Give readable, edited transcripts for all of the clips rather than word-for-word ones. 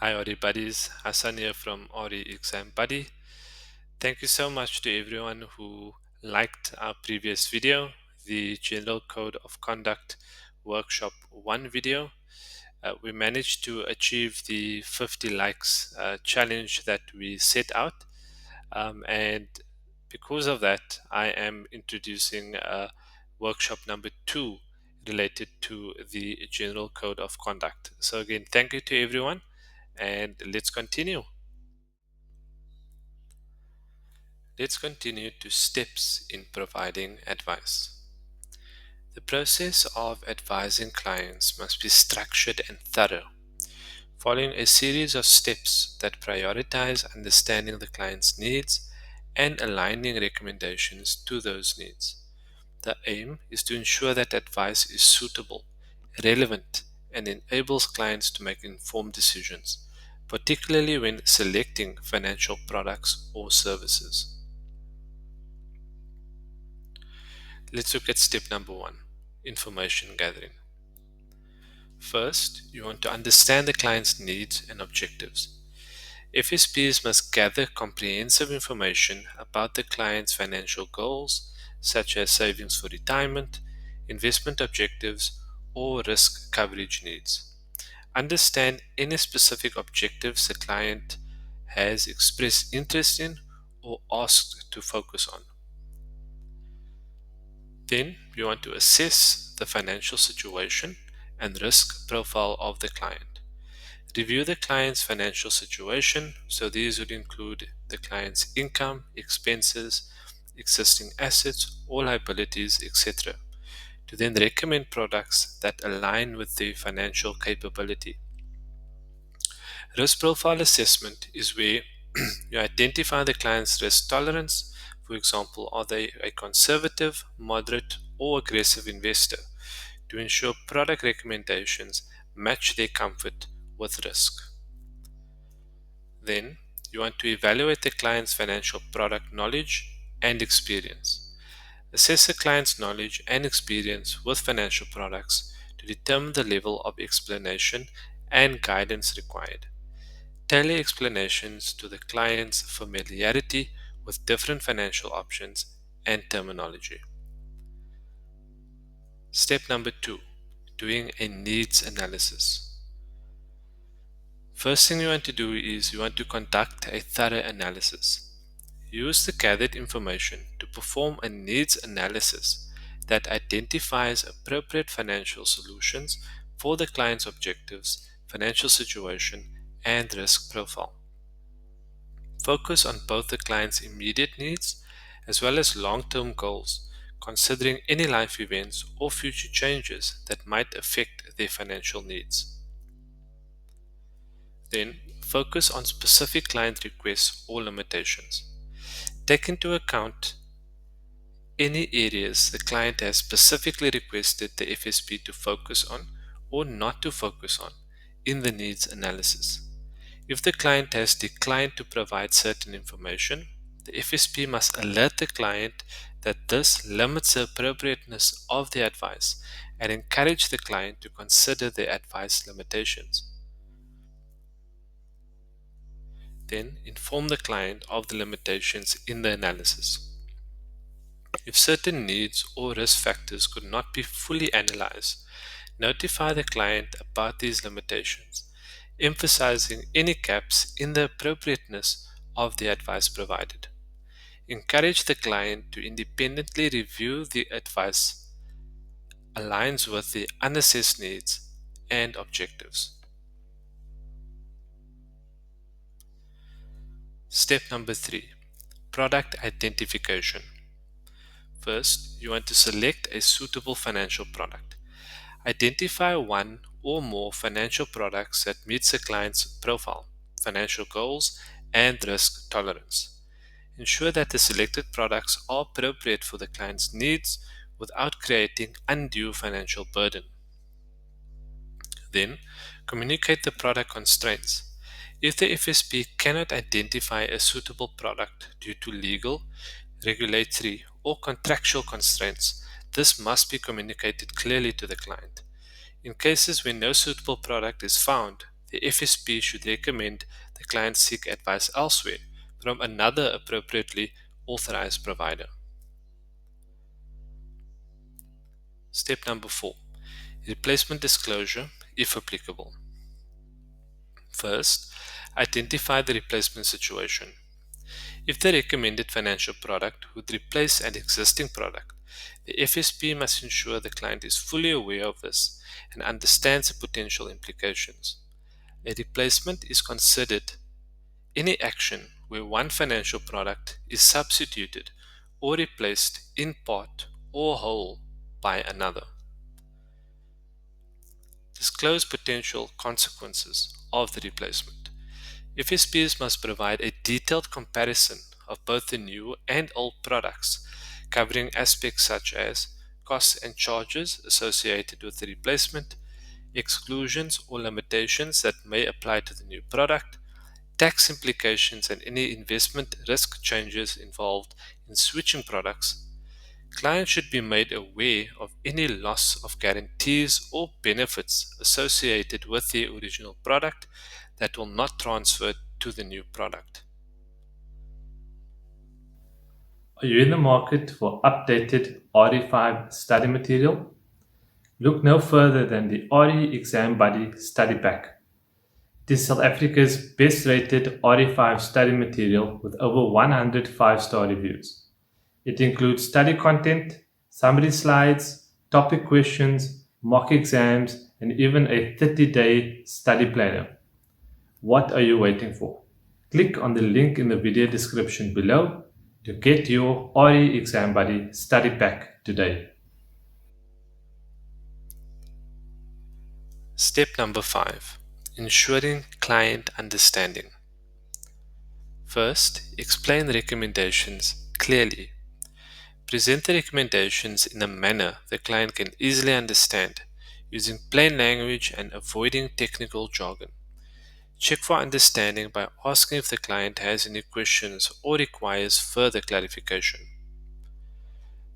Hi Ori buddies, Hassan here from Ori Exam Buddy. Thank you so much to everyone who liked our previous video, the General Code of Conduct Workshop 1 video. We managed to achieve the 50 likes challenge that we set out, and because of that, I am introducing workshop number 2 related to the General Code of Conduct. So again, thank you to everyone and let's continue. Let's continue to steps in providing advice. The process of advising clients must be structured and thorough, following a series of steps that prioritize understanding the client's needs and aligning recommendations to those needs. The aim is to ensure that advice is suitable, relevant, and enables clients to make informed decisions, particularly when selecting financial products or services. Let's look at step number 1, information gathering. First, you want to understand the client's needs and objectives. FSPs must gather comprehensive information about the client's financial goals, such as savings for retirement, investment objectives, or risk coverage needs. Understand any specific objectives the client has expressed interest in or asked to focus on. Then you want to assess the financial situation and risk profile of the client. Review the client's financial situation, so these would include the client's income, expenses, existing assets or liabilities, etc., to then recommend products that align with their financial capability. Risk profile assessment is where you identify the client's risk tolerance. For example, are they a conservative, moderate, or aggressive investor, to ensure product recommendations match their comfort with risk. Then, you want to evaluate the client's financial product knowledge and experience. Assess the client's knowledge and experience with financial products to determine the level of explanation and guidance required. Tailor explanations to the client's familiarity with different financial options and terminology. Step number 2, doing a needs analysis. First thing you want to do is you want to conduct a thorough analysis. Use the gathered information to perform a needs analysis that identifies appropriate financial solutions for the client's objectives, financial situation, and risk profile. Focus on both the client's immediate needs as well as long-term goals, considering any life events or future changes that might affect their financial needs. Then, focus on specific client requests or limitations. Take into account any areas the client has specifically requested the FSP to focus on or not to focus on in the needs analysis. If the client has declined to provide certain information, the FSP must alert the client that this limits the appropriateness of the advice and encourage the client to consider the advice limitations. Then inform the client of the limitations in the analysis. If certain needs or risk factors could not be fully analyzed, notify the client about these limitations, emphasizing any gaps in the appropriateness of the advice provided. Encourage the client to independently review the advice aligns with the unassessed needs and objectives. Step number 3, product identification. First, you want to select a suitable financial product. Identify one or more financial products that meets the client's profile, financial goals, and risk tolerance. Ensure that the selected products are appropriate for the client's needs without creating undue financial burden. Then, communicate the product constraints. If the FSP cannot identify a suitable product due to legal, regulatory, or contractual constraints, this must be communicated clearly to the client. In cases where no suitable product is found, the FSP should recommend the client seek advice elsewhere from another appropriately authorized provider. Step number 4. Replacement disclosure, if applicable. First, identify the replacement situation. If the recommended financial product would replace an existing product, the FSP must ensure the client is fully aware of this and understands the potential implications. A replacement is considered any action where one financial product is substituted or replaced in part or whole by another. Disclose potential consequences of the replacement. FSPs must provide a detailed comparison of both the new and old products, covering aspects such as costs and charges associated with the replacement, exclusions or limitations that may apply to the new product, tax implications and any investment risk changes involved in switching products. Clients should be made aware of any loss of guarantees or benefits associated with the original product that will not transfer to the new product. Are you in the market for updated RE5 study material? Look no further than the RE Exam Buddy Study Pack. It is South Africa's best rated RE5 study material with over 100 5-star reviews. It includes study content, summary slides, topic questions, mock exams, and even a 30-day study planner. What are you waiting for? Click on the link in the video description below to get your RE Exam Buddy study pack today. Step number 5. Ensuring client understanding. First, explain recommendations clearly. Present the recommendations in a manner the client can easily understand, using plain language and avoiding technical jargon. Check for understanding by asking if the client has any questions or requires further clarification.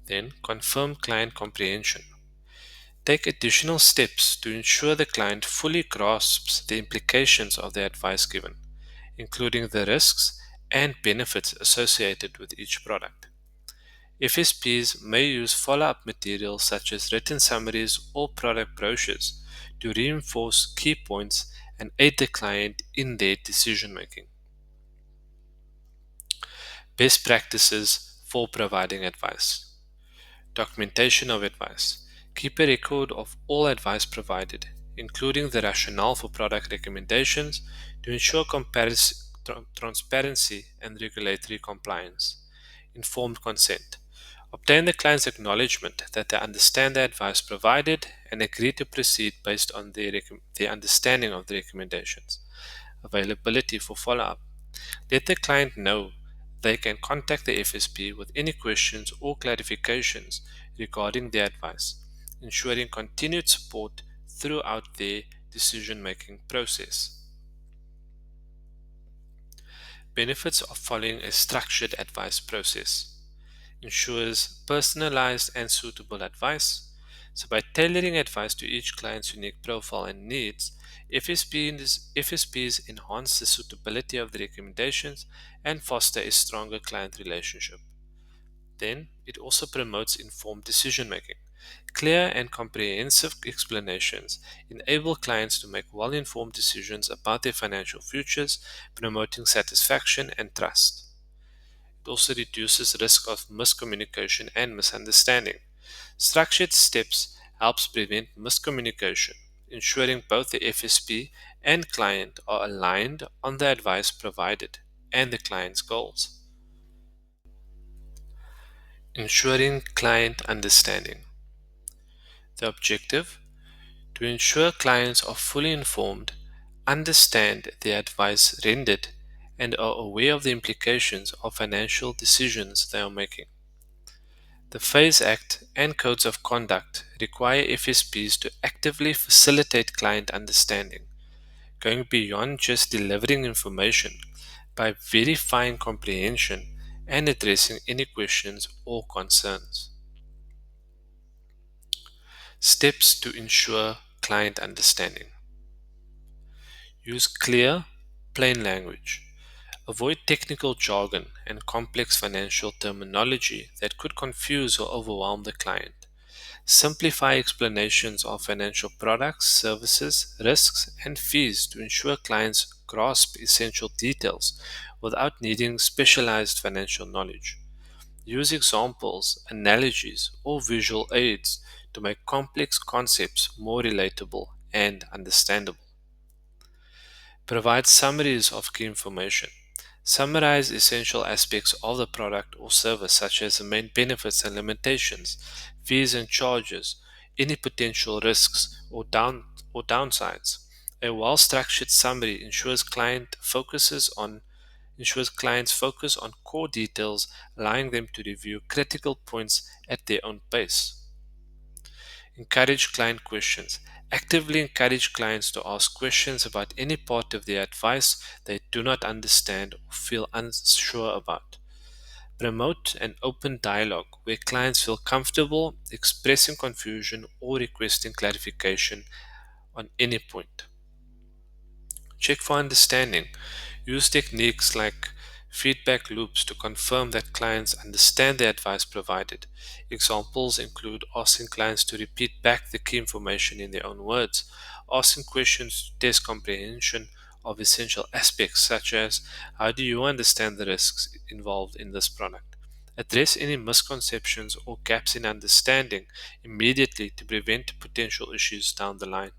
Then, confirm client comprehension. Take additional steps to ensure the client fully grasps the implications of the advice given, including the risks and benefits associated with each product. FSPs may use follow-up materials such as written summaries or product brochures to reinforce key points and aid the client in their decision making. Best practices for providing advice. Documentation of advice. Keep a record of all advice provided, including the rationale for product recommendations, to ensure transparency and regulatory compliance. Informed consent. Obtain the client's acknowledgement that they understand the advice provided and agree to proceed based on their understanding of the recommendations. Availability for follow-up. Let the client know they can contact the FSP with any questions or clarifications regarding the advice, ensuring continued support throughout their decision-making process. Benefits of following a structured advice process. Ensures personalized and suitable advice. So by tailoring advice to each client's unique profile and needs, FSPs enhance the suitability of the recommendations and foster a stronger client relationship. Then, it also promotes informed decision making. Clear and comprehensive explanations enable clients to make well informed decisions about their financial futures, promoting satisfaction and trust. It also reduces risk of miscommunication and misunderstanding. Structured steps helps prevent miscommunication, ensuring both the FSP and client are aligned on the advice provided and the client's goals. Ensuring client understanding. The objective: to ensure clients are fully informed, understand the advice rendered, and are aware of the implications of financial decisions they are making. The FASE Act and codes of conduct require FSPs to actively facilitate client understanding, going beyond just delivering information by verifying comprehension and addressing any questions or concerns. Steps to ensure client understanding. Use clear, plain language. Avoid technical jargon and complex financial terminology that could confuse or overwhelm the client. Simplify explanations of financial products, services, risks, and fees to ensure clients grasp essential details without needing specialized financial knowledge. Use examples, analogies, or visual aids to make complex concepts more relatable and understandable. Provide summaries of key information. Summarize essential aspects of the product or service, such as the main benefits and limitations, fees and charges, any potential risks or downsides. A well-structured summary ensures clients focus on core details, allowing them to review critical points at their own pace. Encourage client questions. Actively encourage clients to ask questions about any part of their advice they do not understand or feel unsure about. Promote an open dialogue where clients feel comfortable expressing confusion or requesting clarification on any point. Check for understanding. Use techniques like feedback loops to confirm that clients understand the advice provided. Examples include asking clients to repeat back the key information in their own words, asking questions to test comprehension of essential aspects such as how do you understand the risks involved in this product? Address any misconceptions or gaps in understanding immediately to prevent potential issues down the line.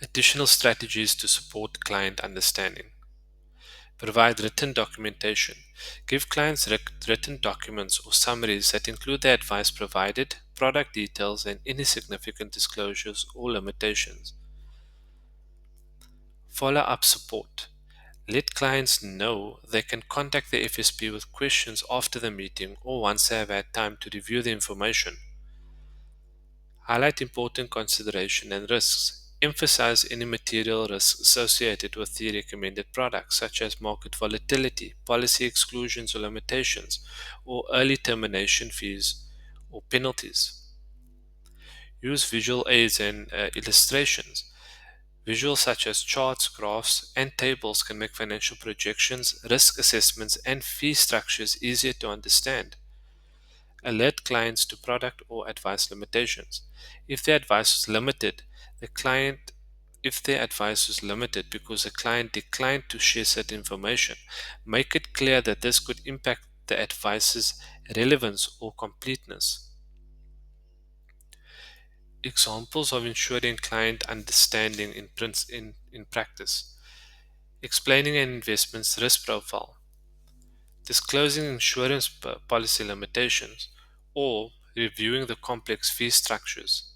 Additional strategies to support client understanding. Provide written documentation. Give clients written documents or summaries that include the advice provided, product details, and any significant disclosures or limitations. Follow up support. Let clients know they can contact the FSP with questions after the meeting or once they have had time to review the information. Highlight important consideration and risks. Emphasize any material risks associated with the recommended products, such as market volatility, policy exclusions or limitations, or early termination fees or penalties. Use visual aids and illustrations. Visuals such as charts, graphs, and tables can make financial projections, risk assessments, and fee structures easier to understand. Alert clients to product or advice limitations. If their advice is limited, the client if their advice is limited because the client declined to share said information, make it clear that this could impact the advice's relevance or completeness. Examples of ensuring client understanding in practice. Explaining an investment's risk profile, disclosing insurance policy limitations, or reviewing the complex fee structures.